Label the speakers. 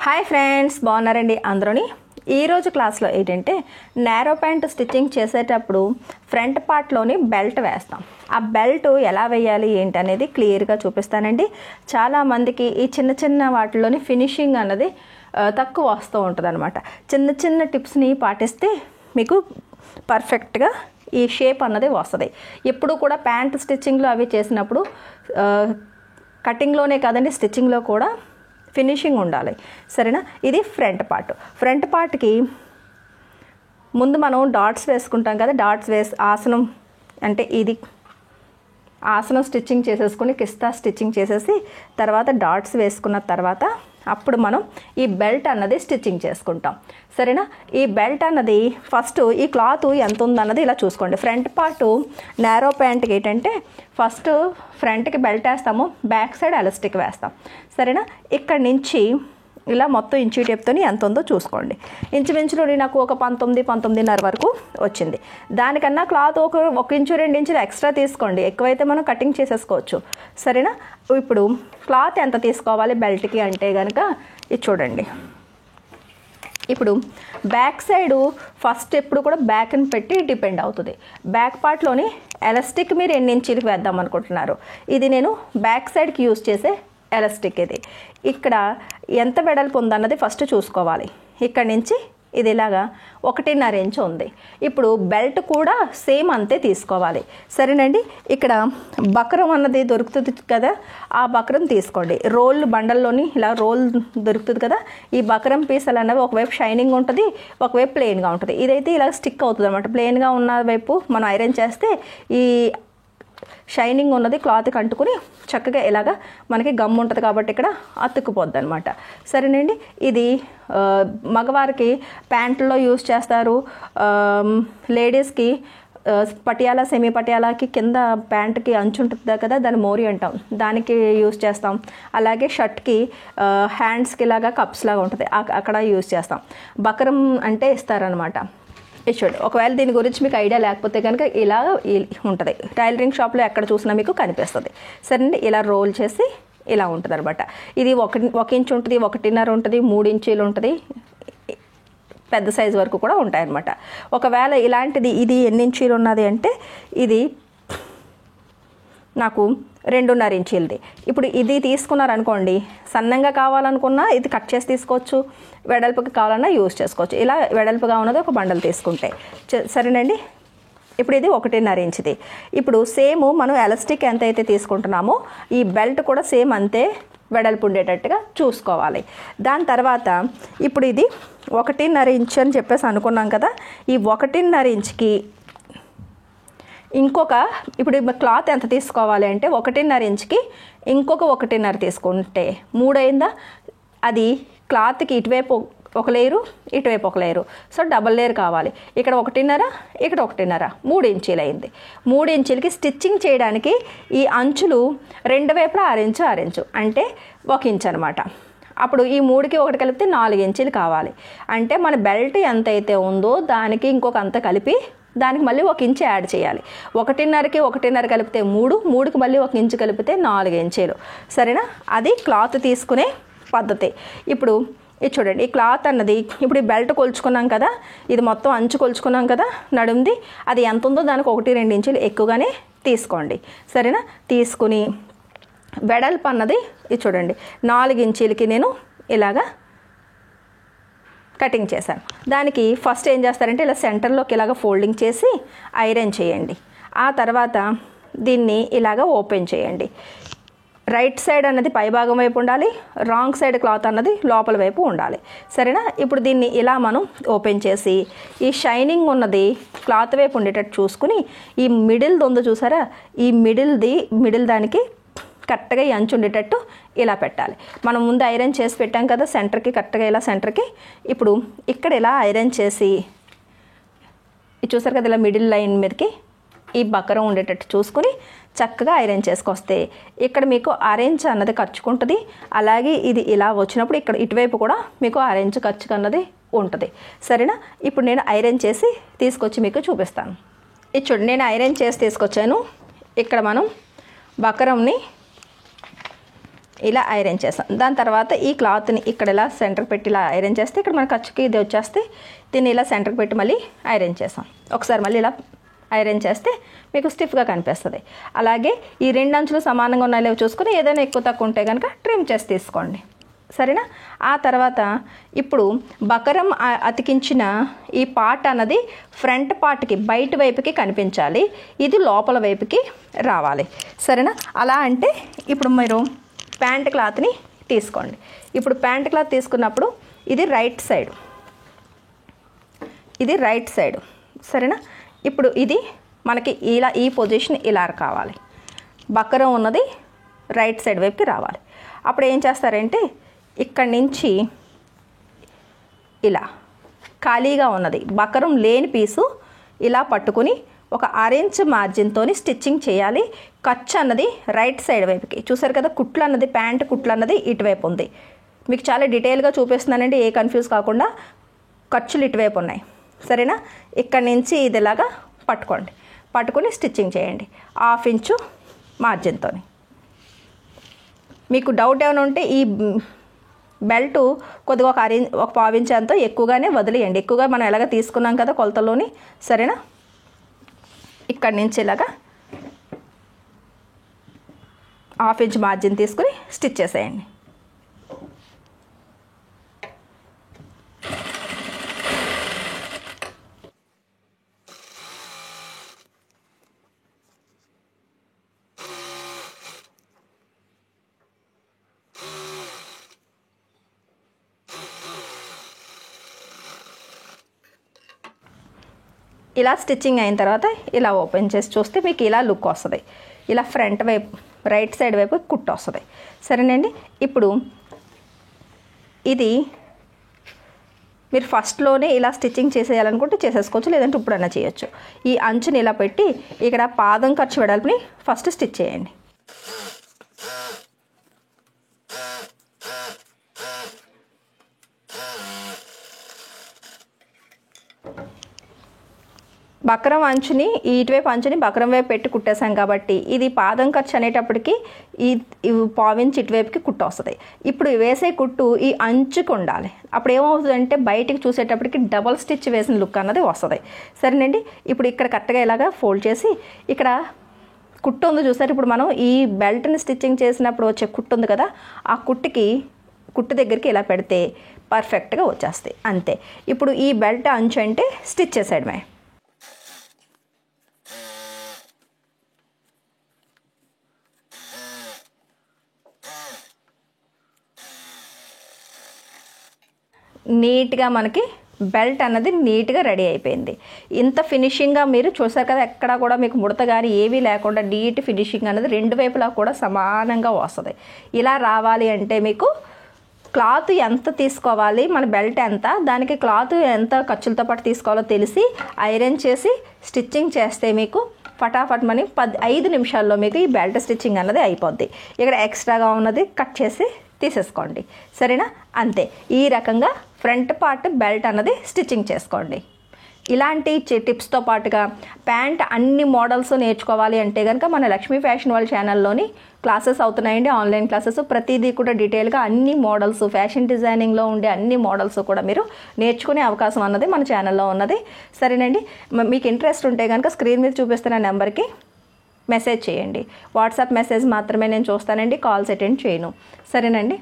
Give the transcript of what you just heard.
Speaker 1: Hi friends, బాగున్నారండి అందరూని. ఈరోజు క్లాస్లో ఏంటంటే నేరో ప్యాంట్ స్టిచ్చింగ్ చేసేటప్పుడు ఫ్రంట్ పార్ట్లోని బెల్ట్ వేస్తాం. ఆ బెల్ట్ ఎలా వేయాలి ఏంటి అనేది క్లియర్గా చూపిస్తానండి. చాలామందికి ఈ చిన్న చిన్న వాటిలోని ఫినిషింగ్ అన్నది తక్కువ వస్తూ ఉంటుంది అనమాట. చిన్న చిన్న టిప్స్ని పాటిస్తే మీకు పర్ఫెక్ట్గా ఈ షేప్ అన్నది వస్తుంది. ఎప్పుడు కూడా ప్యాంట్ స్టిచ్చింగ్లో అవి చేసినప్పుడు కటింగ్లోనే కాదండి, స్టిచ్చింగ్లో కూడా ఫినిషింగ్ ఉండాలి. సరేనా? ఇది ఫ్రంట్ పార్ట్కి ముందు మనం డాట్స్ వేసుకుంటాం కదా. డాట్స్ ఆసనం అంటే ఇది ఆసనం స్టిచ్చింగ్ చేసేసుకుని కిస్తా స్టిచ్చింగ్ చేసేసి తర్వాత డాట్స్ వేసుకున్న తర్వాత అప్పుడు మనం ఈ బెల్ట్ అన్నది స్టిచ్చింగ్ చేసుకుంటాం. సరేనా? ఈ బెల్ట్ అన్నది ఫస్ట్ ఈ క్లాత్ ఎంత ఉందన్నది ఇలా చూసుకోండి. ఫ్రంట్ పార్ట్ నేరో ప్యాంట్కి ఏంటంటే ఫస్ట్ ఫ్రంట్కి బెల్ట్ వేస్తాము, బ్యాక్ సైడ్ ఎలాస్టిక్ వేస్తాం. సరేనా? ఇక్కడ నుంచి ఇలా మొత్తం ఇంచు టేప్తో ఎంత ఉందో చూసుకోండి. ఇంచుమించులో నాకు ఒక 19-19.5 వరకు వచ్చింది. దానికన్నా క్లాత్ ఒక ఇంచు 2 ఇంచులు ఎక్స్ట్రా తీసుకోండి. ఎక్కువైతే మనం కటింగ్ చేసేసుకోవచ్చు. సరేనా? ఇప్పుడు క్లాత్ ఎంత తీసుకోవాలి బెల్ట్కి అంటే కనుక ఇది చూడండి. ఇప్పుడు బ్యాక్ సైడు ఫస్ట్ ఎప్పుడు కూడా బ్యాక్ని పెట్టి డిపెండ్ అవుతుంది. బ్యాక్ పార్ట్లోని ఎలాస్టిక్ మీరు ఎన్ని ఇంచీలకు వేద్దాం అనుకుంటున్నారు. ఇది నేను బ్యాక్ సైడ్కి యూజ్ చేసే ఎలాస్టిక్. ఇది ఇక్కడ ఎంత వెడల్పు ఉందన్నది ఫస్ట్ చూసుకోవాలి. ఇక్కడ నుంచి ఇది ఇలాగా 1.5 ఇంచు ఉంది. ఇప్పుడు బెల్ట్ కూడా సేమ్ అంతే తీసుకోవాలి. సరేనండి? ఇక్కడ బక్రం అన్నది దొరుకుతుంది కదా, ఆ బక్రం తీసుకోండి. రోల్ బండల్లోని ఇలా రోల్ దొరుకుతుంది కదా, ఈ బక్రం పీసలు అన్నవి ఒకవైపు షైనింగ్ ఉంటుంది, ఒకవైపు ప్లెయిన్గా ఉంటుంది. ఇదైతే ఇలా స్టిక్ అవుతుంది అనమాట. ప్లెయిన్గా ఉన్న వైపు మనం ఐరన్ చేస్తే ఈ షైనింగ్ ఉన్నది క్లాత్కి అంటుకుని చక్కగా ఇలాగా మనకి గమ్ ఉంటుంది కాబట్టి ఇక్కడ అతుక్కుపోద్ది అనమాట. సరేనండి? ఇది మగవారికి ప్యాంట్లో యూజ్ చేస్తారు. లేడీస్కి పటియాలా సెమీ పటియాలాకి కింద ప్యాంట్కి అంచు ఉంటుంది కదా, దాన్ని మోరీ అంటాం, దానికి యూజ్ చేస్తాం. అలాగే షర్ట్కి హ్యాండ్స్కి ఇలాగా కప్స్ లాగా ఉంటుంది, అక్కడ యూజ్ చేస్తాం. బక్రం అంటే ఇస్తారనమాట. చూడండి, ఒకవేళ దీని గురించి మీకు ఐడియా లేకపోతే కనుక ఇలా ఉంటుంది. టైలరింగ్ షాప్లో ఎక్కడ చూసినా మీకు కనిపిస్తుంది. సరేనండి? ఇలా రోల్ చేసి ఇలా ఉంటుంది అనమాట. ఇది 1 ఇంచు ఉంటుంది, 1.5 ఉంటుంది, 3 ఇంచీలు ఉంటుంది, పెద్ద సైజు వరకు కూడా ఉంటాయన్నమాట. ఒకవేళ ఇలాంటిది ఇది ఎన్ని ఇంచీలు ఉన్నది అంటే ఇది నాకు 2.5 ఇంచీలది. ఇప్పుడు ఇది తీసుకున్నారనుకోండి, సన్నంగా కావాలనుకున్నా ఇది కట్ చేసి తీసుకోవచ్చు, వెడల్పుకి కావాలన్నా యూజ్ చేసుకోవచ్చు. ఇలా వెడల్పుగా ఉన్నది ఒక బండలు తీసుకుంటే సరేనండి. ఇప్పుడు ఇది 1.5 ఇంచుది. ఇప్పుడు సేమ్ మనం ఎలాస్టిక్ ఎంత అయితే తీసుకుంటున్నామో ఈ బెల్ట్ కూడా సేమ్ అంతే వెడల్పు ఉండేటట్టుగా చూసుకోవాలి. దాని తర్వాత ఇప్పుడు ఇది 1.5 ఇంచు అని చెప్పేసి అనుకున్నాం కదా, ఈ 1.5 ఇంచుకి ఇప్పుడు క్లాత్ ఎంత తీసుకోవాలి అంటే 1.5 ఇంచుకి ఇంకొక 1.5 తీసుకుంటే 3 అయిందా. అది క్లాత్కి ఇటువైపు ఒక లేయరు, ఇటువైపు ఒక లేయరు, సో డబల్ లేయర్ కావాలి. ఇక్కడ 1.5, ఇక్కడ 1.5, 3 ఇంచీలు అయింది. 3 ఇంచీలకి స్టిచ్చింగ్ చేయడానికి ఈ అంచులు 2 వైపులా 6 ఇంచు అంటే 1 ఇంచు అనమాట. అప్పుడు ఈ 3కి 1 కలిపితే 4 ఇంచీలు కావాలి. అంటే మన బెల్ట్ ఎంత అయితే ఉందో దానికి ఇంకొక అంత కలిపి దానికి మళ్ళీ 1 ఇంచు యాడ్ చేయాలి. 1.5కి 1.5 కలిపితే 3, 3కి మళ్ళీ 1 ఇంచు కలిపితే 4 ఇంచీలు. సరేనా? అది క్లాత్ తీసుకునే పద్ధతి. ఇప్పుడు ఇది చూడండి, ఈ క్లాత్ అన్నది ఇప్పుడు ఈ బెల్ట్ కొలుచుకున్నాం కదా, ఇది మొత్తం అంచు కొలుచుకున్నాం కదా నడుంది, అది ఎంత ఉందో దానికి 1-2 ఇంచులు ఎక్కువగానే తీసుకోండి. సరేనా? తీసుకుని వెడల్పు అన్నది ఇది చూడండి 4 ఇంచీలకి నేను ఇలాగా కటింగ్ చేశాను. దానికి ఫస్ట్ ఏం చేస్తారంటే ఇలా సెంటర్లోకి ఇలాగ ఫోల్డింగ్ చేసి ఐరన్ చేయండి. ఆ తర్వాత దీన్ని ఇలాగ ఓపెన్ చేయండి. రైట్ సైడ్ అన్నది పైభాగం వైపు ఉండాలి, రాంగ్ సైడ్ క్లాత్ అన్నది లోపల వైపు ఉండాలి. సరేనా? ఇప్పుడు దీన్ని ఇలా మనం ఓపెన్ చేసి ఈ షైనింగ్ ఉన్నది క్లాత్ వైపు ఉండేటట్టు చూసుకుని ఈ మిడిల్ది ఉందో చూసారా, ఈ మిడిల్ దానికి కరెక్ట్గా ఈ అంచు ఉండేటట్టు ఇలా పెట్టాలి. మనం ముందు ఐరన్ చేసి పెట్టాం కదా సెంటర్కి, కరెక్ట్గా ఇలా సెంటర్కి. ఇప్పుడు ఇక్కడ ఇలా ఐరన్ చేసి ఇది చూసారు కదా, ఇలా మిడిల్ లైన్ మీదకి ఈ బకరం ఉండేటట్టు చూసుకుని చక్కగా ఐరన్ చేసుకొస్తే ఇక్కడ మీకు 6 ఇంచు అన్నది ఖర్చుకుంటుంది. అలాగే ఇది ఇలా వచ్చినప్పుడు ఇక్కడ ఇటువైపు కూడా మీకు 6 ఇంచు ఖర్చు అన్నది ఉంటుంది. సరేనా? ఇప్పుడు నేను ఐరన్ చేసి తీసుకొచ్చి మీకు చూపిస్తాను. ఇది చూడండి, నేను ఐరన్ చేసి తీసుకొచ్చాను. ఇక్కడ మనం బకరంని ఇలా ఐరన్ చేస్తాం. దాని తర్వాత ఈ క్లాత్ని ఇక్కడ ఇలా సెంటర్ పెట్టి ఇలా ఐరన్ చేస్తే ఇక్కడ మన ఖర్చుకి ఇది వచ్చేస్తే దీన్ని ఇలా సెంటర్కి పెట్టి మళ్ళీ ఐరన్ చేస్తాం. ఒకసారి మళ్ళీ ఇలా ఐరన్ చేస్తే మీకు స్టిఫ్గా కనిపిస్తుంది. అలాగే ఈ 2 అంచులు సమానంగా ఉన్నాయో చూసుకొని ఏదైనా ఎక్కువ తక్కువ ఉంటే కనుక ట్రిమ్ చేసి తీసుకోండి, సరేనా. ఆ తర్వాత ఇప్పుడు బకరం అతికించిన ఈ పార్ట్ అన్నది ఫ్రంట్ పార్ట్కి బయట వైపుకి కనిపించాలి, ఇది లోపల వైపుకి రావాలి, సరేనా. అలా అంటే ఇప్పుడు మీరు ప్యాంట్ క్లాత్ని తీసుకోండి. ఇప్పుడు ప్యాంట్ క్లాత్ తీసుకున్నప్పుడు ఇది రైట్ సైడ్, ఇది రైట్ సైడ్, సరేనా. ఇప్పుడు ఇది మనకి ఇలా ఈ పొజిషన్ ఇలా కావాలి, బకరం ఉన్నది రైట్ సైడ్ వైపుకి రావాలి. అప్పుడు ఏం చేస్తారంటే ఇక్కడి నుంచి ఇలా ఖాళీగా ఉన్నది బకరం లేని పీసు ఇలా పట్టుకుని ఒక 1 ఇంచ్ మార్జిన్తో స్టిచ్చింగ్ చేయాలి. ఖర్చు అన్నది రైట్ సైడ్ వైపుకి, చూసారు కదా కుట్లు అన్నది ప్యాంట్ కుట్లు అన్నది ఇటువైపు ఉంది. మీకు చాలా డీటెయిల్గా చూపిస్తున్నానండి, ఏ కన్ఫ్యూజ్ కాకుండా. ఖర్చులు ఇటువైపు ఉన్నాయి, సరేనా. ఇక్కడ నుంచి ఇది ఇలాగా పట్టుకోండి, పట్టుకుని స్టిచ్చింగ్ చేయండి 1/2 ఇంచు మార్జిన్తో. మీకు డౌట్ ఏమైనా ఉంటే ఈ బెల్ట్ కొద్దిగా ఒక 1/4 ఇంచ్ అంతా ఎక్కువగానే వదిలేయండి, ఎక్కువగా మనం ఎలాగ తీసుకున్నాం కదా కొలతలోని, సరేనా. ఇక్కడి నుంచి ఇలాగా 1/2 ఇంచ్ మార్జిన్ తీసుకుని స్టిచ్ చేసేయండి. ఇలా స్టిచ్చింగ్ అయిన తర్వాత ఇలా ఓపెన్ చేసి చూస్తే మీకు ఇలా లుక్ వస్తుంది, ఇలా ఫ్రంట్ వైపు రైట్ సైడ్ వైపు కుట్టు వస్తుంది, సరేనండి. ఇప్పుడు ఇది మీరు ఫస్ట్లోనే ఇలా స్టిచ్చింగ్ చేసేయాలనుకుంటే చేసేసుకోవచ్చు, లేదంటే ఇప్పుడైనా చేయొచ్చు. ఈ అంచుని ఇలా పెట్టి ఇక్కడ పాదం ఖర్చు వెడల్పుని ఫస్ట్ స్టిచ్ చేయండి. బకరం అంచుని ఇటువైపు అంచుని బకరం వైపు పెట్టి కుట్టేసాం కాబట్టి ఇది పాదం ఖర్చు అనేటప్పటికి ఈ 1/4 ఇంచ్ ఇటువైపుకి కుట్టు వస్తుంది. ఇప్పుడు వేసే కుట్టు ఈ అంచుకు ఉండాలి. అప్పుడు ఏమవుతుందంటే బయటికి చూసేటప్పటికి డబల్ స్టిచ్ వేసిన లుక్ అన్నది వస్తుంది, సరేనండి. ఇప్పుడు ఇక్కడ కరెక్ట్గా ఇలాగా ఫోల్డ్ చేసి ఇక్కడ కుట్టు ఉంది చూసారు. ఇప్పుడు మనం ఈ బెల్ట్ని స్టిచ్చింగ్ చేసినప్పుడు వచ్చే కుట్టు ఉంది కదా, ఆ కుట్టు దగ్గరికి ఇలా పెడితే పర్ఫెక్ట్గా వచ్చేస్తాయి, అంతే. ఇప్పుడు ఈ బెల్ట్ అంచు అంటే స్టిచ్ చేసేయడమే. నీట్గా మనకి బెల్ట్ అన్నది నీట్గా రెడీ అయిపోయింది. ఇంత ఫినిషింగ్గా మీరు చూసారు కదా, ఎక్కడ కూడా మీకు ముడత కానీ ఏవీ లేకుండా నీట్ ఫినిషింగ్ అనేది 2 వైపులా కూడా సమానంగా వస్తుంది. ఇలా రావాలి అంటే మీకు క్లాత్ ఎంత తీసుకోవాలి, మన బెల్ట్ ఎంత, దానికి క్లాత్ ఎంత ఖర్చులతో పాటు తీసుకోవాలో తెలిసి ఐరన్ చేసి స్టిచ్చింగ్ చేస్తే మీకు ఫటాఫట్ మని 5 నిమిషాల్లో మీకు ఈ బెల్ట్ స్టిచ్చింగ్ అన్నది అయిపోద్ది. ఇక్కడ ఎక్స్ట్రాగా ఉన్నది కట్ చేసి తీసేసుకోండి, సరేనా. అంతే, ఈ రకంగా ఫ్రంట్ పార్ట్ బెల్ట్ అన్నది స్టిచ్చింగ్ చేసుకోండి. ఇలాంటి టిప్స్తో పాటుగా ప్యాంట్ అన్ని మోడల్స్ నేర్చుకోవాలి అంటే కనుక మన లక్ష్మీ ఫ్యాషన్ వాళ్ళ ఛానల్లోని క్లాసెస్ అవుతున్నాయండి, ఆన్లైన్ క్లాసెస్. ప్రతిదీ కూడా డీటెయిల్గా అన్ని మోడల్స్, ఫ్యాషన్ డిజైనింగ్లో ఉండే అన్ని మోడల్స్ కూడా మీరు నేర్చుకునే అవకాశం అన్నది మన ఛానల్లో ఉన్నది, సరేనండి. మీకు ఇంట్రెస్ట్ ఉంటే కనుక స్క్రీన్ మీద చూపిస్తున్న నెంబర్కి మెసేజ్ చేయండి. వాట్సాప్ మెసేజ్ మాత్రమే నేను చూస్తానండి, కాల్స్ అటెండ్ చేయను, సరేనండి.